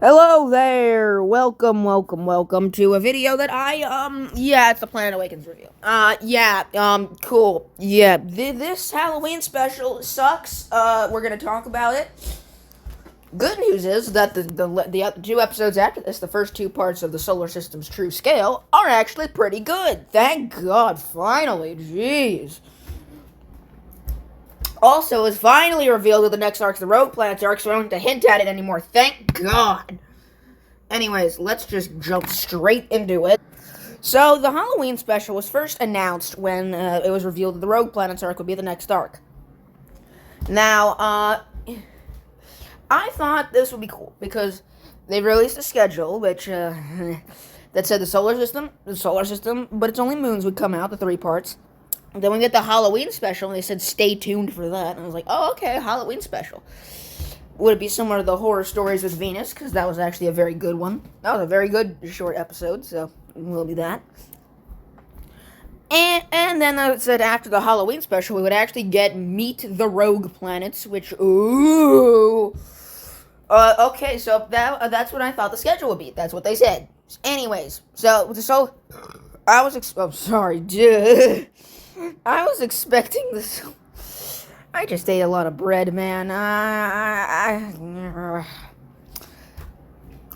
Hello there! Welcome to a video that it's the Planet Awakens review. Cool. Yeah, this Halloween special sucks. We're gonna talk about it. Good news is that the two episodes after this, the first two parts of the solar system's true scale, are actually pretty good. Thank God, finally, jeez. Also, it's finally revealed that the next arc's the Rogue Planets arc, so I don't have to hint at it anymore. Thank God. Anyways, let's just jump straight into it. So, the Halloween special was first announced when it was revealed that the Rogue Planets arc would be the next arc. Now, I thought this would be cool because they released a schedule which that said the solar system, but it's only moons would come out, the three parts. Then we get the Halloween special, and they said stay tuned for that. And I was like, oh, okay, Halloween special. Would it be similar to the horror stories with Venus? Because that was actually a very good one. That was a very good short episode, so we'll do that. And then it said after the Halloween special, we would actually get Meet the Rogue Planets, which, ooh. Okay, so that's what I thought the schedule would be. That's what they said. Anyways, so I was, sorry, dude. I was expecting this. I just ate a lot of bread, man. I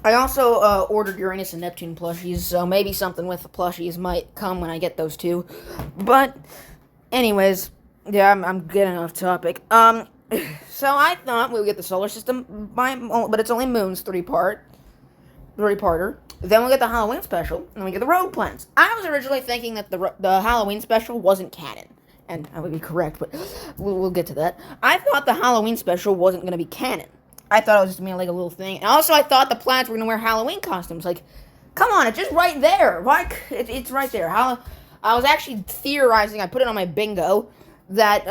also ordered Uranus and Neptune plushies, so maybe something with the plushies might come when I get those two. But, anyways, yeah, I'm getting off topic. So I thought we would get the solar system, but it's only moons, three-parter. Then we'll get the Halloween special, and we get the Rogue Planets. I was originally thinking that the Halloween special wasn't canon. And I would be correct, but we'll get to that. I thought the Halloween special wasn't going to be canon. I thought it was just going to be like a little thing. And also, I thought the planets were going to wear Halloween costumes. Like, come on, it's just right there. Why? It's right there. I was actually theorizing, I put it on my bingo, that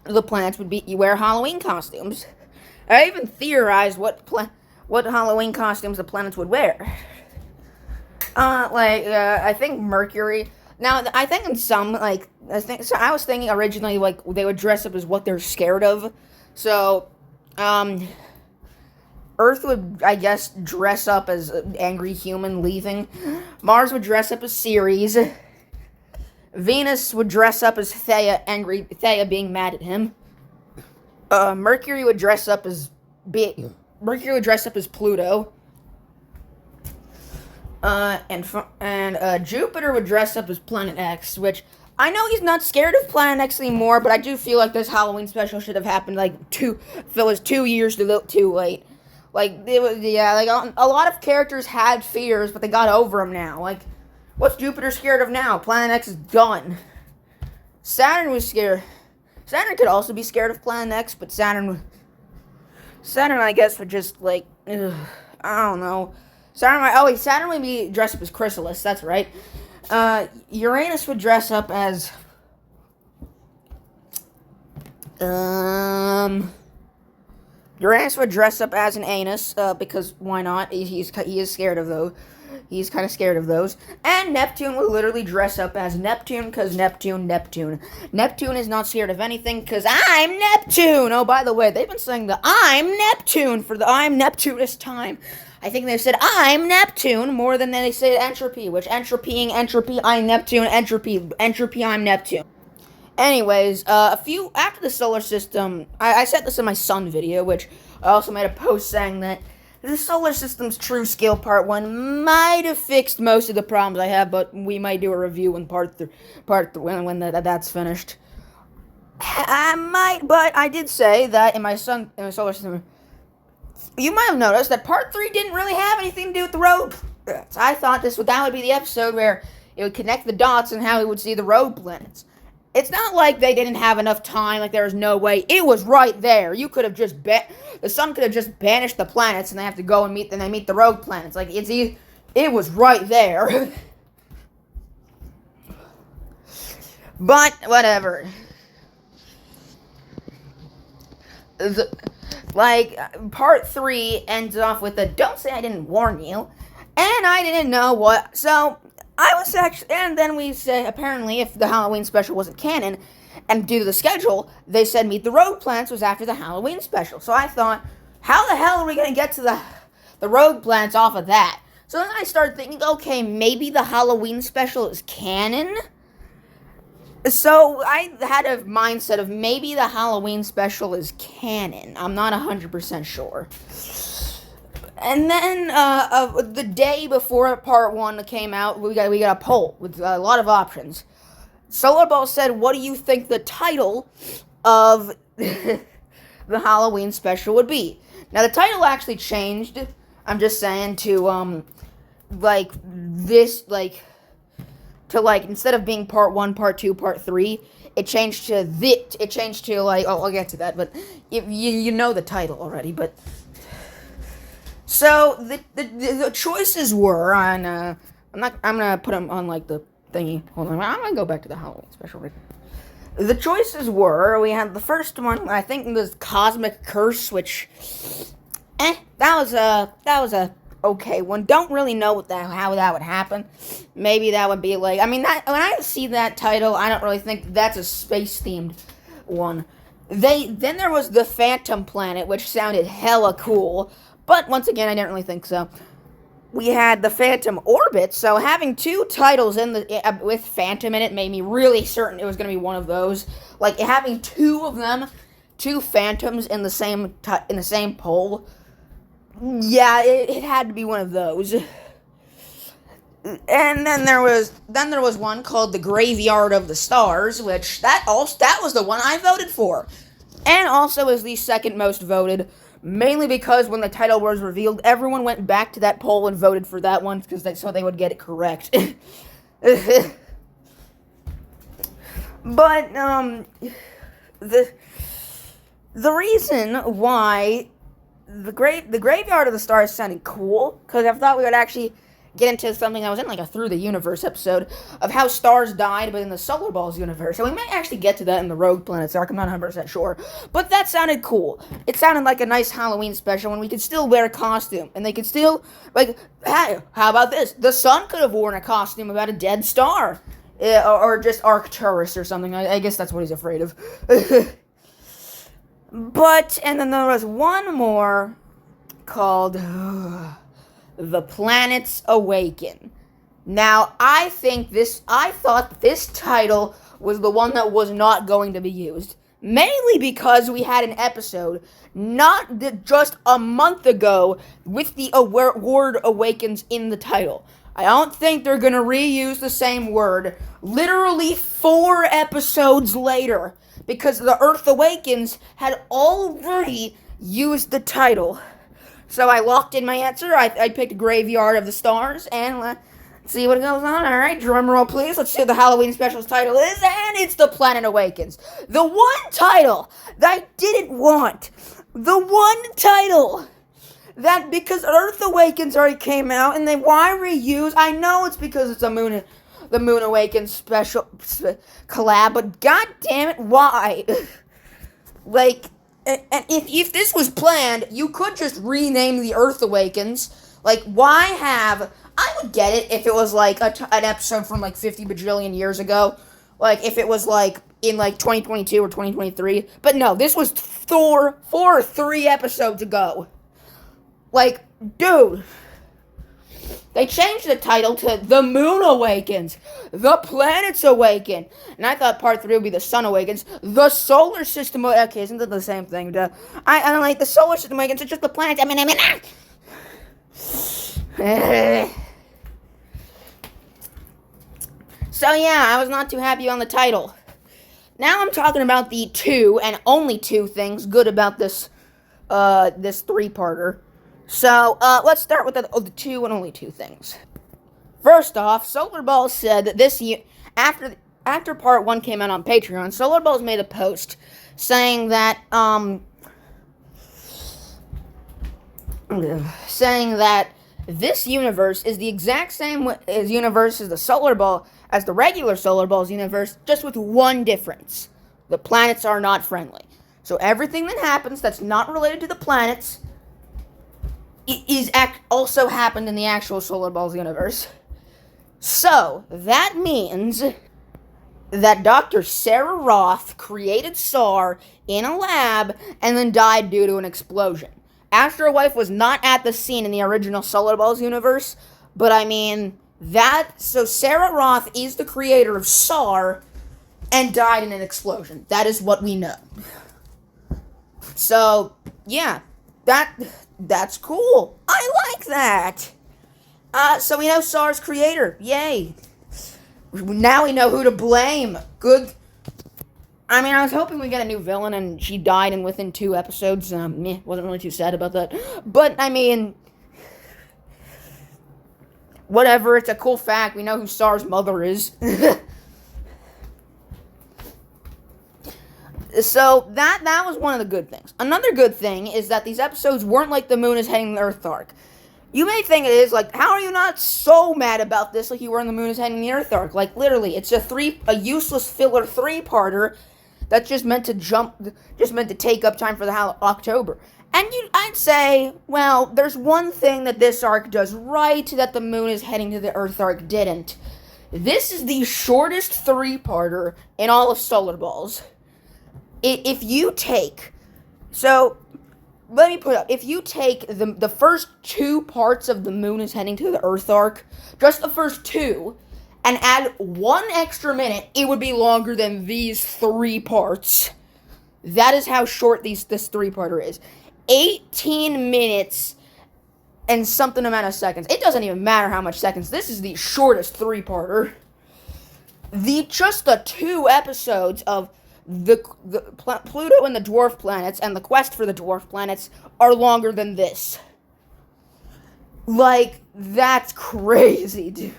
the planets would wear Halloween costumes. I even theorized what Halloween costumes the planets would wear. I think Mercury. Now, I think in some, I was thinking originally, they would dress up as what they're scared of. So, Earth would, I guess, dress up as an angry human leaving. Mars would dress up as Ceres. Venus would dress up as Theia being mad at him. Mercury would dress up as Pluto. And Jupiter would dress up as Planet X, which I know he's not scared of Planet X anymore, but I do feel like this Halloween special should have happened if it was 2 years too late. A lot of characters had fears, but they got over them now. What's Jupiter scared of now? Planet X is done. Saturn was scared. Saturn could also be scared of Planet X, but Saturn, I guess, would just, I don't know. Saturn would be dressed up as Chrysalis, that's right. Uranus would dress up as, Uranus would dress up as an anus, because why not? He is scared of those. He's kind of scared of those. And Neptune would literally dress up as Neptune, because Neptune. Neptune is not scared of anything, because I'm Neptune! Oh, by the way, they've been saying the I'm Neptune for the I'm Neptune this time. I think they've said I'm Neptune more than they say entropy, which entropy, I'm Neptune, entropy, I'm Neptune. Anyways, after the solar system, I said this in my sun video, which I also made a post saying that the solar system's true scale part 1 might have fixed most of the problems I have, but we might do a review when when that's finished. I might, but I did say that in my solar system. You might have noticed that part 3 didn't really have anything to do with the rogue planets. I thought that would be the episode where it would connect the dots and how we would see the rogue planets. It's not like they didn't have enough time, there was no way. It was right there. You could have just the sun could have just banished the planets and they have to go and meet the rogue planets. It was right there. But, whatever. Part 3 ends off with don't say I didn't warn you, and I didn't know what, so, I was actually, and then we said, apparently, if the Halloween special wasn't canon, and due to the schedule, they said Meet the Rogue Planets was after the Halloween special, so I thought, how the hell are we going to get to the the rogue planets off of that. So then I started thinking, okay, maybe the Halloween special is canon. So I had a mindset of maybe the Halloween special is canon. I'm not 100% sure. And then the day before part 1 came out, we got a poll with a lot of options. Solarballs said, "What do you think the title of the Halloween special would be?" Now the title actually changed. I'm just saying to instead of being part 1, part 2, part 3, it changed to I'll get to that, but you know the title already, but so the choices were on I'm gonna put them on like the thingy. Hold on, I'm gonna go back to the Halloween special. The choices were, we had the first one, I think it was Cosmic Curse, which that was a okay one. Don't really know how that would happen. Maybe that would be like, when I see that title, I don't really think that's a space themed one. Then there was the Phantom Planet, which sounded hella cool, but once again, I didn't really think so. We had the Phantom Orbit, so having 2 titles with Phantom in it made me really certain it was going to be one of those. Like having 2 of them, 2 Phantoms in the same poll. Yeah, it had to be one of those. And then there was one called the Graveyard of the Stars, which that was the one I voted for, and also is the second most voted. Mainly because when the title was revealed, everyone went back to that poll and voted for that one so they would get it correct. But the reason why the Graveyard of the Stars sounded cool, because I thought we would actually get into something that was in like a Through the Universe episode of how stars died, but in the Solarballs universe. So we might actually get to that in the Rogue Planets arc. I'm not 100% sure. But that sounded cool. It sounded like a nice Halloween special, and we could still wear a costume. And they could still, hey, how about this? The Sun could have worn a costume about a dead star. Or just Arcturus or something. I guess that's what he's afraid of. And then there was one more called The Planets Awaken. Now, I thought this title was the one that was not going to be used. Mainly because we had an episode just a month ago with the word awakens in the title. I don't think they're going to reuse the same word literally 4 episodes later, because the Earth Awakens had already used the title. So I locked in my answer. I picked Graveyard of the Stars, and let's see what goes on. Alright, drum roll please. Let's see what the Halloween special's title is, and it's The Planet Awakens. The one title that I didn't want. The one title that, because Earth Awakens already came out, and why reuse? I know it's because it's the Moon Awakens special collab, but god damn it, why? And if this was planned, you could just rename the Earth Awakens. Why have... I would get it if it was, an episode from, 50 bajillion years ago. If it was, in, 2022 or 2023. But no, this was 4 or 3 episodes ago. Dude... They changed the title to The Moon Awakens, The Planets Awaken, and I thought part 3 would be The Sun Awakens, The Solar System. Okay, isn't that the same thing? I don't like The Solar System Awakens. It's just the planets. So yeah, I was not too happy on the title. Now I'm talking about the 2 and only 2 things good about this 3-parter. So, let's start with the 2 and only 2 things. First off, Solarballs said that after part 1 came out on Patreon, Solarballs made a post saying that this universe is the exact same universe as the regular Solarballs universe, just with one difference. The planets are not friendly. So everything that happens that's not related to the planets also happened in the actual Solarballs universe. So, that means that Dr. Sarah Roth created SAR in a lab and then died due to an explosion. Astro Wife was not at the scene in the original Solarballs universe, but I mean, so Sarah Roth is the creator of SAR and died in an explosion. That is what we know. So, yeah, that's cool. I like that. So we know SAR's creator. Yay. Now we know who to blame. Good. I mean, I was hoping we get a new villain, and she died in within 2 episodes. Wasn't really too sad about that. But, I mean, whatever. It's a cool fact. We know who SAR's mother is. So, that was one of the good things. Another good thing is that these episodes weren't like the moon is heading the Earth arc. You may think it is, like, how are you not so mad about this like you were in the moon is heading the Earth arc? Like, literally, it's a useless filler 3-parter that's just meant to take up time for the October. And I'd say, well, there's one thing that this arc does right that the moon is heading to the Earth arc didn't. This is the shortest 3-parter in all of Solarballs. If you take the first 2 parts of the moon is heading to the Earth arc, just the first 2, and add 1 extra minute, it would be longer than these 3 parts. That is how short this 3-parter is. 18 minutes and something amount of seconds. It doesn't even matter how much seconds. This is the shortest 3-parter. Just the 2 episodes of the Pluto and the dwarf planets and the quest for the dwarf planets are longer than this. Like, that's crazy, dude.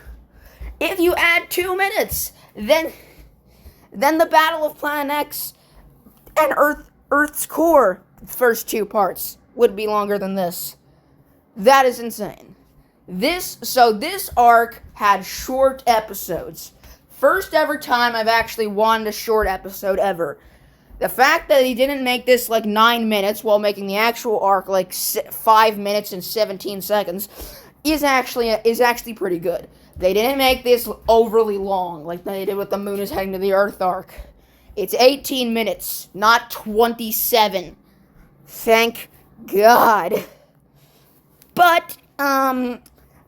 If you add 2 minutes, then the Battle of Planet X and Earth's core, first 2 parts, would be longer than this. That is insane. This arc had short episodes. First ever time I've actually wanted a short episode ever. The fact that he didn't make this like 9 minutes while making the actual arc like 5 minutes and 17 seconds is actually pretty good. They didn't make this overly long like they did with the moon is heading to the Earth arc. It's 18 minutes, not 27. Thank God. But,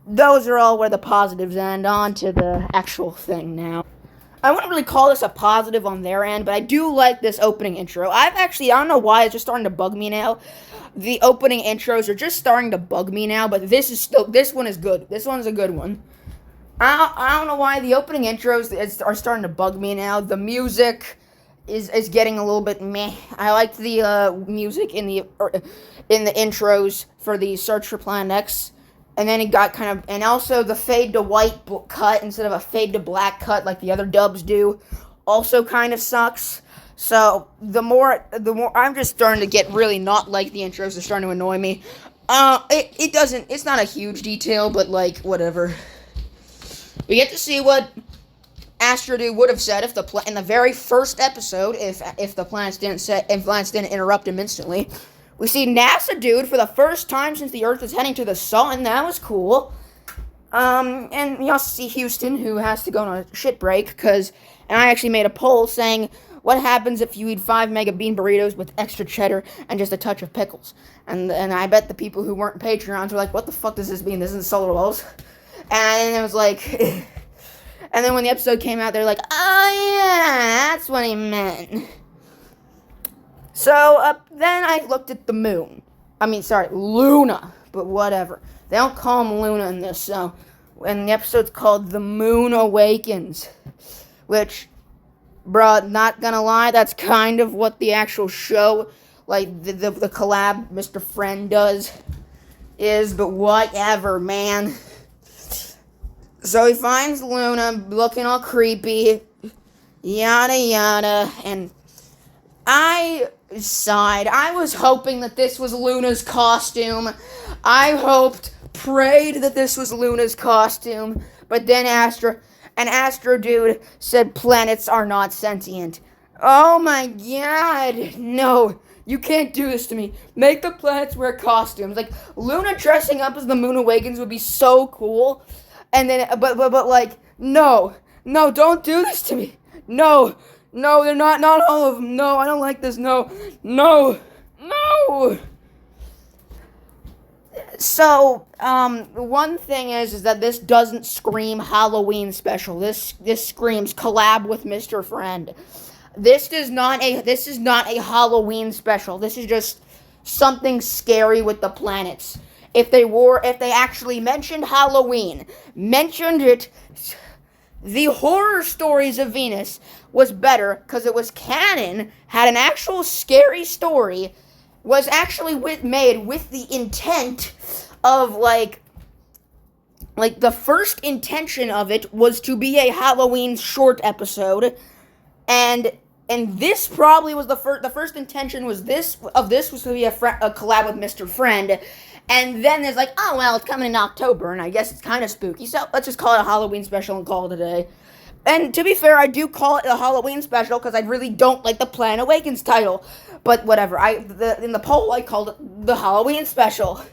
those are all where the positives end. On to the actual thing now. I wouldn't really call this a positive on their end, but I do like this opening intro. I don't know why, it's just starting to bug me now. The opening intros are just starting to bug me now, but this one is good. This one's a good one. I don't know why the opening intros are starting to bug me now. The music is getting a little bit meh. I liked the music in the intros for the Search for Planet X. And then it got and also the fade to white cut instead of a fade to black cut like the other dubs do also kind of sucks. So the more I'm just starting to get really not like the intros. They're starting to annoy me. It's not a huge detail, but like whatever. We get to see what Astro Dude would have said in the very first episode if the planets didn't interrupt him instantly. We see NASA Dude for the first time since the Earth is heading to the sun. That was cool. And we also see Houston, who has to go on a shit break, and I actually made a poll saying, what happens if you eat 5 mega bean burritos with extra cheddar and just a touch of pickles? And I bet the people who weren't Patreons were like, what the fuck does this mean? This isn't Solarballs. And it was like, and then when the episode came out, they're like, oh yeah, that's what he meant. So, then I looked at the moon. Luna. But whatever. They don't call him Luna in this, so. And the episode's called The Moon Awakens. Which, bruh, not gonna lie, that's kind of what the actual show, like, the collab Mr. Friend does, is. But whatever, man. So he finds Luna looking all creepy. Yada, yada. And I sighed. I was hoping that this was Luna's costume. I prayed that this was Luna's costume. But then Astro Dude said planets are not sentient. Oh my god. No. You can't do this to me. Make the planets wear costumes. Like, Luna dressing up as the Moon Awakens would be so cool. And then, but like, no. No, don't do this to me. No. No, they're not all of them. No, I don't like this. No. So, one thing is that this doesn't scream Halloween special. This screams collab with Mr. Friend. This is not a Halloween special. This is just something scary with the planets. If they actually mentioned Halloween, mentioned it, the horror stories of Venus was better because it was canon, had an actual scary story, was actually made with the intent of like the first intention of it was to be a Halloween short episode, and this probably was the first intention was this was to be a collab with Mr. Friend, and then there's like, oh well, it's coming in October, and I guess it's kind of spooky, so let's just call it a Halloween special and call it a day. And to be fair, I do call it a Halloween special because I really don't like the Planet Awakens title, but whatever. In the poll I called it the Halloween special,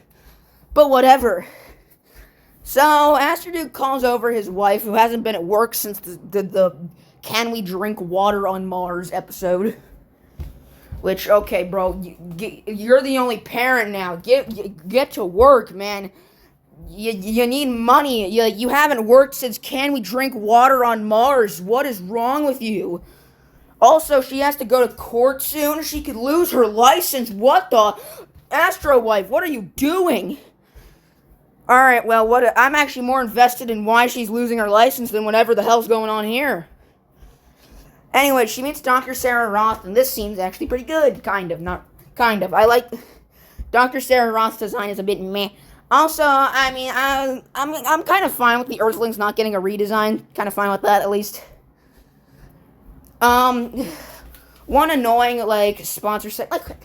but whatever. So Astro Dude calls over his wife, who hasn't been at work since the Can We Drink Water on Mars episode. Which, okay, bro, you're the only parent now. Get to work, man. You need money. You haven't worked since Can We Drink Water on Mars. What is wrong with you? Also, she has to go to court soon. She could lose her license. What the? Astro Wife, what are you doing? Alright, well, I'm actually more invested in why she's losing her license than whatever the hell's going on here. Anyway, she meets Dr. Sarah Roth, and this scene's actually pretty good. Kind of, not kind of. I like Dr. Sarah Roth's design is a bit meh. Also, I mean, I'm kind of fine with the Earthlings not getting a redesign. Kind of fine with that, at least. One annoying, like, sponsor set. Like,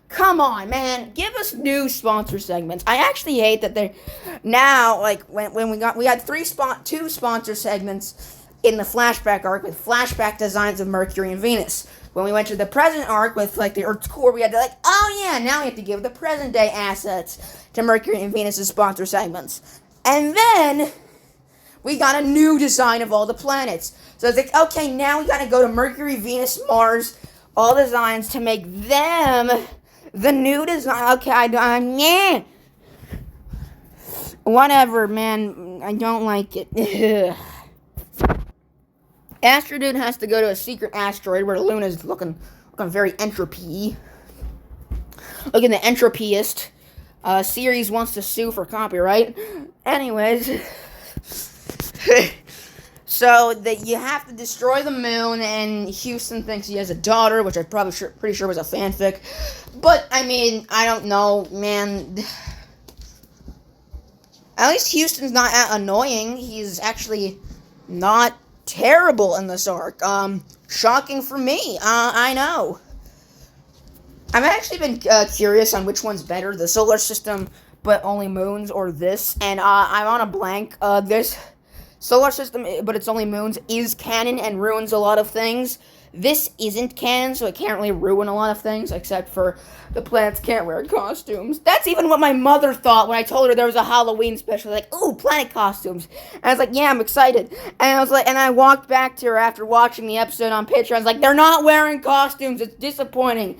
come on, man. Give us new sponsor segments. I actually hate that they're now, like, when we had two sponsor segments in the flashback arc with flashback designs of Mercury and Venus. When we went to the present arc with, like, the Earth's core, we had to, like, oh yeah, now we have to give the present day assets to Mercury and Venus' sponsor segments. And then we got a new design of all the planets. So it's like, okay, now we gotta go to Mercury, Venus, Mars, all designs to make them the new design. Okay, yeah. Whatever, man. I don't like it. Astro Dude has to go to a secret asteroid where Luna's looking very entropy. Looking the entropiest. Series wants to sue for copyright. Anyways. So that you have to destroy the moon, and Houston thinks he has a daughter, which I'm pretty sure was a fanfic. But I mean, I don't know, man. At least Houston's not annoying. He's actually not terrible in this arc. Shocking for me. I know. I've actually been curious on which one's better, the solar system, but only moons, or this. And I'm on a blank. This solar system, but it's only moons, is canon and ruins a lot of things. This isn't canon, so it can't really ruin a lot of things, except for the planets can't wear costumes. That's even what my mother thought when I told her there was a Halloween special. Like, ooh, planet costumes. And I was like, yeah, I'm excited. And I was like, and I walked back to her after watching the episode on Patreon. I was like, they're not wearing costumes. It's disappointing.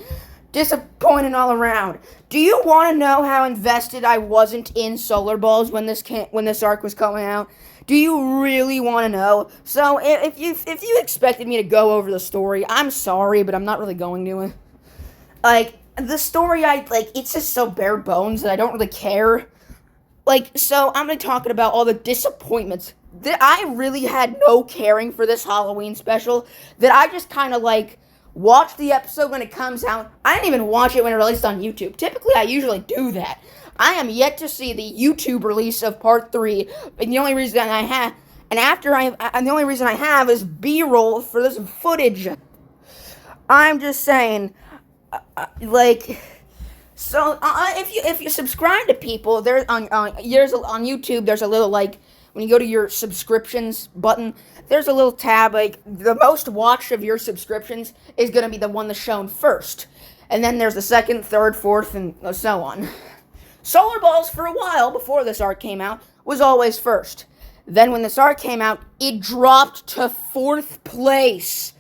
Disappointing all around. Do you want to know how invested I wasn't in Solarballs when this arc was coming out? Do you really want to know? So, if you expected me to go over the story, I'm sorry, but I'm not really going to. Like, the story, it's just so bare bones that I don't really care. Like, so, I'm going to be talking about all the disappointments that I really had no caring for this Halloween special, that I just kind of, like, watch the episode when it comes out. I didn't even watch it when it released on YouTube. Typically, I usually do that. I am yet to see the YouTube release of Part 3, and the only reason I have, the only reason I have is B-roll for this footage. I'm just saying, so if you subscribe to people, there's on YouTube, there's a little, like, when you go to your subscriptions button, there's a little tab, like, the most watched of your subscriptions is going to be the one that's shown first. And then there's the second, third, fourth, and so on. Solarballs, for a while, before this arc came out, was always first. Then when this arc came out, it dropped to 4th place.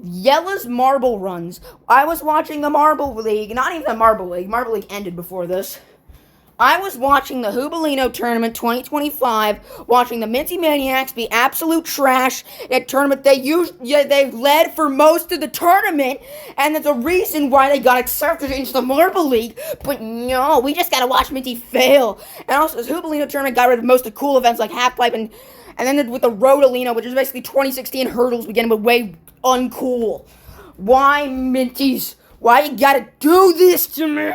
Yella's Marble runs. I was watching the Marble League, not even the Marble League ended before this. I was watching the Jubilino Tournament 2025, watching the Minty Maniacs be absolute trash. That tournament they led for most of the tournament, and there's a reason why they got accepted into the Marble League. But no, we just gotta watch Minty fail. And also, this Jubilino Tournament got rid of most of the cool events like Half Pipe and then with the Rodolino, which is basically 2016 hurdles, beginning with way uncool. Why, Minties? Why you gotta do this to me?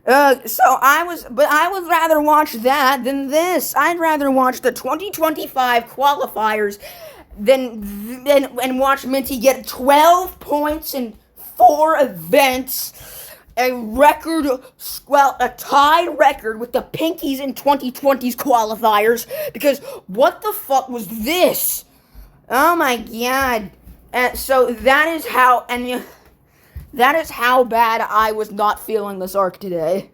I would rather watch that than this. I'd rather watch the 2025 qualifiers than and watch Minty get 12 points in 4 events. A tied record with the Pinkies in 2020's qualifiers. Because what the fuck was this? Oh my god. So that is how, that is how bad I was not feeling this arc today.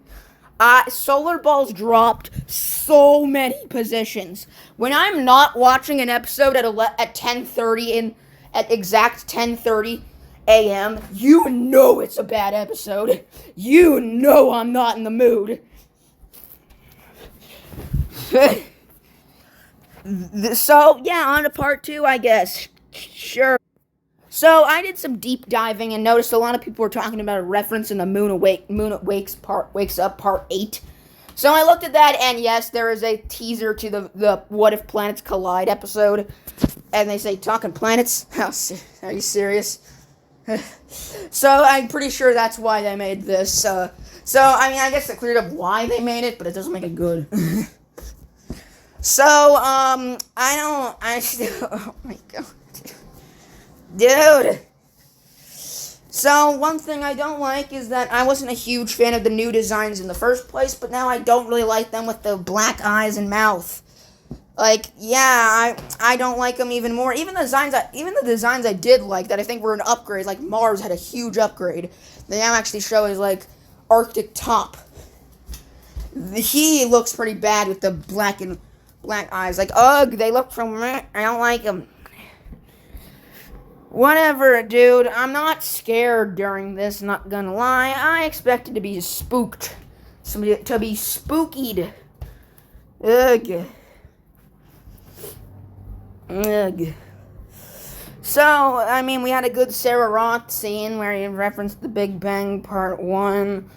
Solarballs dropped so many positions. When I'm not watching an episode at 10:30 at exact 10:30 a.m., you know it's a bad episode. You know I'm not in the mood. So yeah, on to part 2, I guess. Sure. So I did some deep diving and noticed a lot of people were talking about a reference in the Moon Wakes Up Part 8. So I looked at that, and yes, there is a teaser to the What If Planets Collide episode. And they say, talking planets? Are you serious? So I'm pretty sure that's why they made this. So, I guess it cleared up why they made it, but it doesn't make it good. So, oh my god. Dude. So, one thing I don't like is that I wasn't a huge fan of the new designs in the first place, but now I don't really like them with the black eyes and mouth. Like, yeah, I don't like them even more. Even the designs I did like that I think were an upgrade, like Mars had a huge upgrade. They now actually show his, like, Arctic top. He looks pretty bad with the black eyes. Like, ugh, they look from I don't like them. Whatever, dude. I'm not scared during this, not gonna lie. I expected to be spooked. To be spookied. Ugh. Ugh. So, I mean, we had a good Sarah Roth scene where he referenced the Big Bang Part 1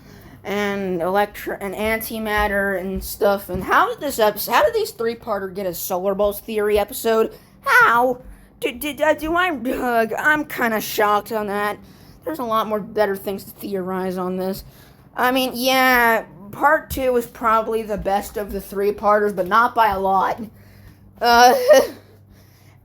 and and antimatter and stuff. And how did these 3-parter get a Solarballs theory episode? How? I'm kind of shocked on that. There's a lot more better things to theorize on this. I mean, yeah, Part 2 is probably the best of the 3-parters, but not by a lot.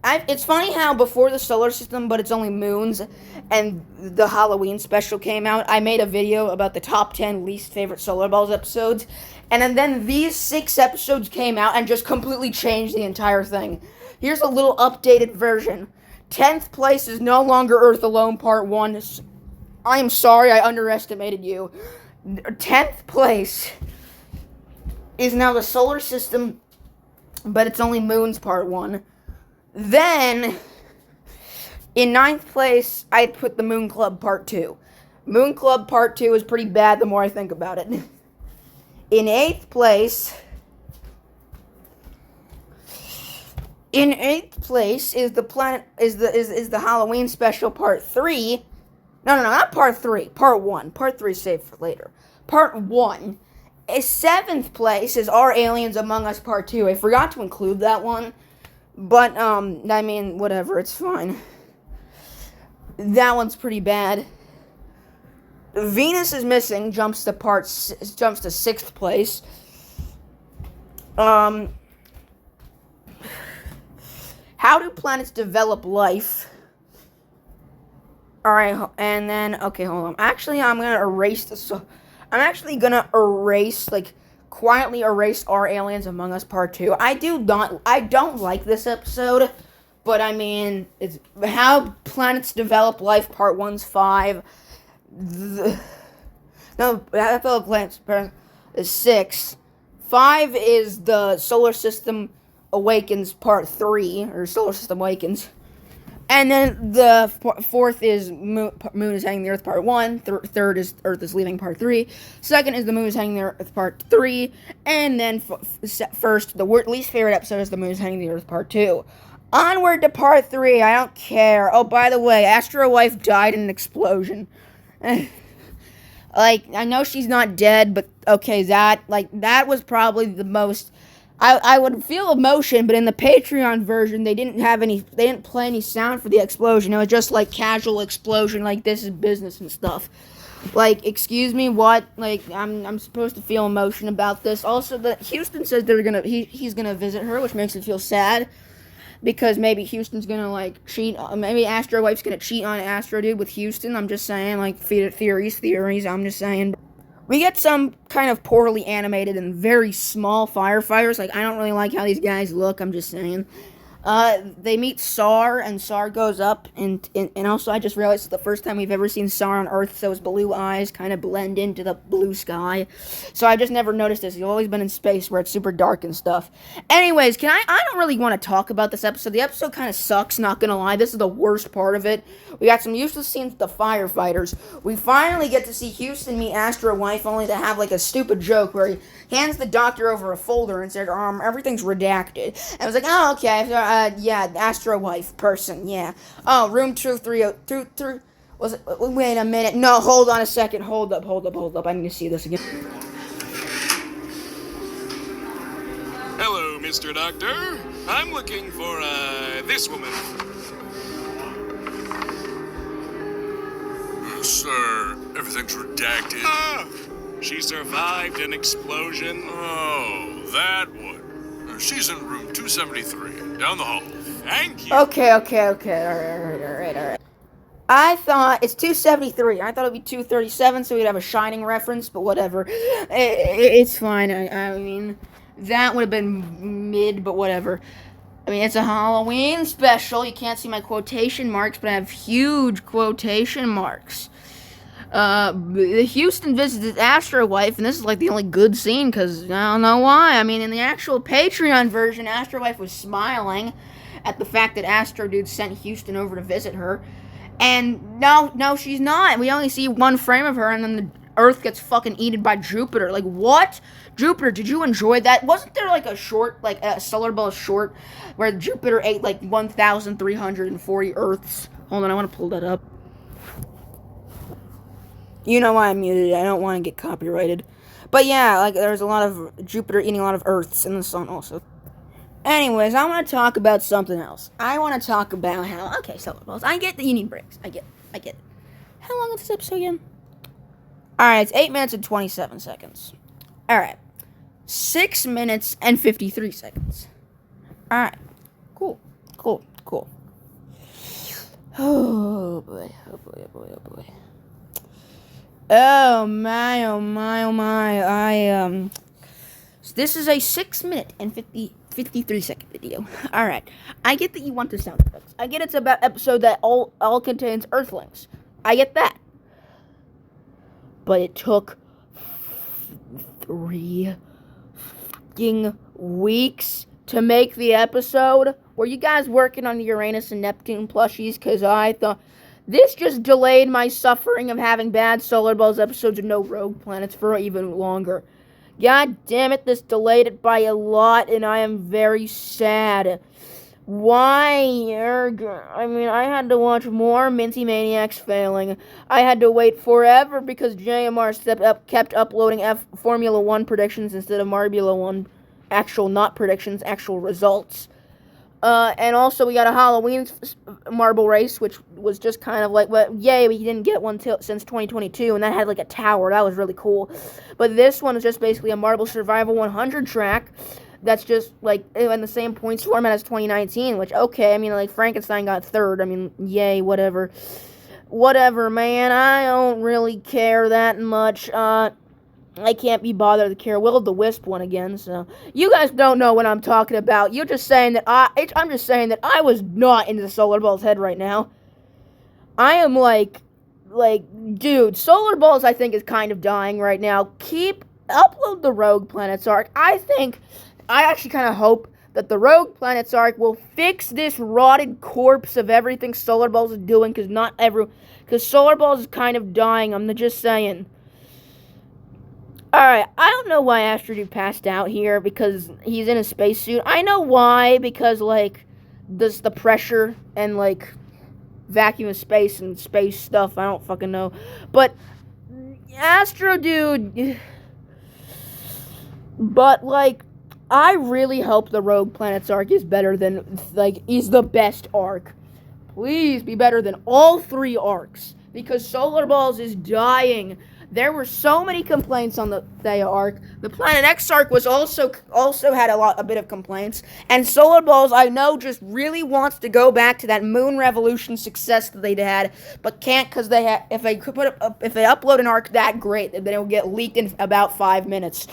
It's funny how before the solar system, but it's only moons, and the Halloween special came out, I made a video about the top 10 least favorite Solarballs episodes, and then these 6 episodes came out and just completely changed the entire thing. Here's a little updated version. 10th place is no longer Earth Alone Part 1. I am sorry I underestimated you. 10th place is now the solar system, but it's only moons Part 1. Then, in 9th place, I put the Moon Club Part 2. Moon Club Part 2 is pretty bad the more I think about it. In 8th place... In 8th place is the Halloween special Part 3. No, not Part 3. Part 1. Part 3 saved for later. Part 1. 7th place is Are Aliens Among Us Part 2. I forgot to include that one. But, I mean, whatever. It's fine. That one's pretty bad. Venus is Missing jumps to 6th place. How do planets develop life? Alright, and then, okay, hold on. Actually, I'm gonna erase this. So, I'm actually gonna quietly erase Are Aliens Among Us Part 2. I don't like this episode, but I mean, it's How Planets Develop Life Part 1's 5. How Develop Planets is 6. 5 is the Solar System Awakens Part 3, or Solar System Awakens. And then the fourth is Moon is heading the Earth part 1. Third is Earth is leaving part 3. Second is the Moon is heading the Earth part 3. And then first, the least favorite episode is the Moon is heading the Earth part 2. Onward to part 3. I don't care. Oh, by the way, Astro Wife died in an explosion. Like, I know she's not dead, but okay, that was probably the most. I would feel emotion, but in the Patreon version, they didn't play any sound for the explosion. It was just like casual explosion, like this is business and stuff. Like, excuse me, what? Like, I'm supposed to feel emotion about this. Also, Houston says he's gonna visit her, which makes me feel sad. Because maybe Houston's gonna, like, cheat. Maybe Astro Wife's gonna cheat on Astro Dude with Houston. I'm just saying, like, theories. I'm just saying. We get some kind of poorly animated and very small firefighters. Like, I don't really like how these guys look. I'm just saying. They meet Sar, and Sar goes up, and also I just realized it's the first time we've ever seen Sar on Earth, so his blue eyes kind of blend into the blue sky. So I just never noticed this. He's always been in space where it's super dark and stuff. Anyways, I don't really want to talk about this episode. The episode kind of sucks, not gonna lie. This is the worst part of it. We got some useless scenes with the firefighters. We finally get to see Houston meet Astro Wife, only to have, like, a stupid joke where he hands the doctor over a folder and said, everything's redacted. And I was like, oh, okay, yeah, Astro Wife person, yeah. Oh, room 230, was it, wait a minute, no, hold on a second, hold up, I need to see this again. Hello, Mr. Doctor. I'm looking for, this woman. Sir, everything's redacted. Ah! She survived an explosion. Oh, that one. She's in room 273, down the hall. Thank you. Okay, alright. I thought, it's 273, I thought it would be 237, so we'd have a Shining reference, but whatever. It's fine, I mean, that would have been mid, but whatever. I mean, it's a Halloween special, you can't see my quotation marks, but I have huge quotation marks. Houston visits Astro Wife, and this is like the only good scene, because I don't know why. I mean, in the actual Patreon version, Astro Wife was smiling at the fact that Astro Dude sent Houston over to visit her. And no, she's not. We only see one frame of her, and then the Earth gets fucking eaten by Jupiter. Like, what? Jupiter, did you enjoy that? Wasn't there, like, a short, like, a Solarballs short, where Jupiter ate, like, 1,340 Earths? Hold on, I want to pull that up. You know why I'm muted. I don't want to get copyrighted. But yeah, like, there's a lot of Jupiter eating a lot of Earths in the sun also. Anyways, I want to talk about something else. I want to talk about how... Okay, Solarballs. I get that you need breaks. I get it. How long is this episode again? Alright, it's 8 minutes and 27 seconds. Alright. 6 minutes and 53 seconds. Alright. Cool. Oh, boy. Oh my. This is a 6 minute and 53 second video. Alright. I get that you want the sound effects. I get it's about episode that all contains Earthlings. I get that. But it took 3 fucking weeks to make the episode. Were you guys working on the Uranus and Neptune plushies? Because I thought... This just delayed my suffering of having bad Solarballs episodes and no rogue planets for even longer. God damn it, this delayed it by a lot, and I am very sad. Why? I mean, I had to watch more Minty Maniacs failing. I had to wait forever because JMR kept uploading Formula 1 predictions instead of Marbula 1 not predictions, actual results. And also we got a Halloween marble race, which was just kind of like, well, yay, we didn't get one since 2022, and that had like a tower. That was really cool. But this one is just basically a Marble Survival 100 track that's just like in the same points format as 2019, which, okay, I mean, like, Frankenstein got third. I mean, yay, whatever. Whatever, man. I don't really care that much. I can't be bothered to care. Will-o'-the-Wisp won again, so... You guys don't know what I'm talking about. You're just saying that I'm just saying that I was not into the Solarballs head right now. I am like, dude, Solarballs, I think, is kind of dying right now. Upload the Rogue Planets arc. I actually kind of hope that the Rogue Planets arc will fix this rotted corpse of everything Solarballs is doing, because Solarballs is kind of dying. I'm just saying. Alright, I don't know why Astro Dude passed out here, because he's in a spacesuit. I know why, because, like, the pressure and, like, vacuum of space and space stuff, I don't fucking know. But, Astro Dude... But, like, I really hope the Rogue Planets arc is better than, like, is the best arc. Please be better than all 3 arcs, because Solarballs is dying. There were so many complaints on the Thea arc. The Planet X arc was also had a bit of complaints. And Solarballs, I know, just really wants to go back to that Moon Revolution success that they had, but can't, because if they upload an arc that great, then it will get leaked in about 5 minutes.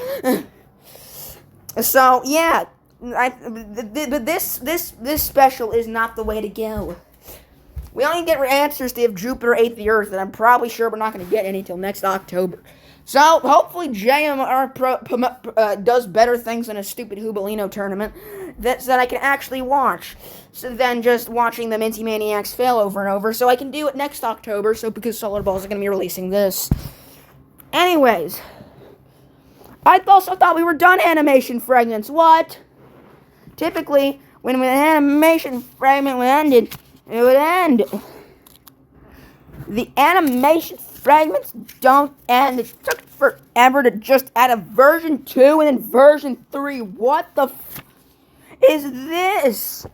So yeah, this special is not the way to go. We only get answers to if Jupiter ate the Earth, and I'm probably sure we're not going to get any till next October. So hopefully JMR does better things in a stupid Hubalino tournament that I can actually watch, than just watching the Minty Maniacs fail over and over. So I can do it next October. So because Solarballs is going to be releasing this. Anyways. I also thought we were done animation fragments. What? Typically, when an animation fragment ended, it would end. The animation fragments don't end. It took forever to just add a version 2 and then version 3. What the is this?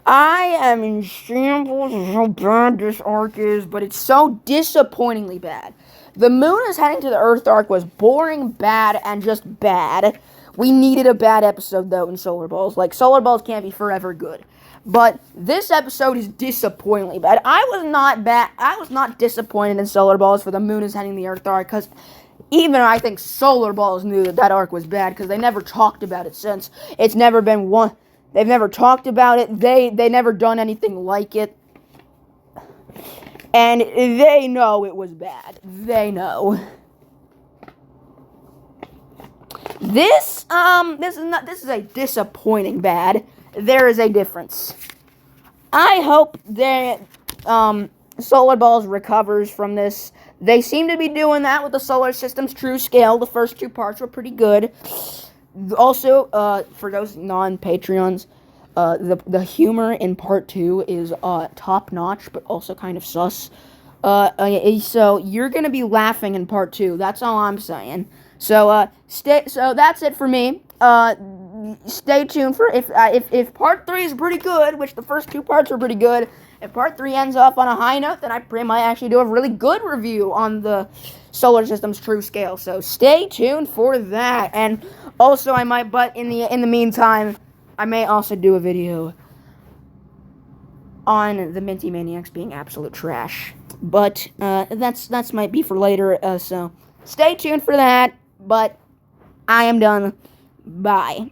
I am in shambles of how bad this arc is, but it's so disappointingly bad. The Moon is heading to the Earth arc was boring, bad, and just bad. We needed a bad episode, though, in Solarballs. Like, Solarballs can't be forever good. But this episode is disappointingly bad. I was not disappointed in Solarballs for the Moon is heading to the Earth arc, because even I think Solarballs knew that arc was bad, because they never talked about it since. It's never been one... They've never talked about it. They never done anything like it. And they know it was bad. They know. This is a disappointing bad. There is a difference. I hope that Solarballs recovers from this. They seem to be doing that with the Solar System's True Scale. The first 2 parts were pretty good. Also, for those non-Patreons, the humor in part 2 is top-notch, but also kind of sus. So you're gonna be laughing in part 2. That's all I'm saying. So so that's it for me. Stay tuned for if part 3 is pretty good, which the first 2 parts were pretty good. If part 3 ends off on a high note, then I might actually do a really good review on the Solar System's True Scale. So stay tuned for that. And also, I might, but in the meantime, I may also do a video on the Minty Maniacs being absolute trash. But that's might be for later. So stay tuned for that. But I am done. Bye.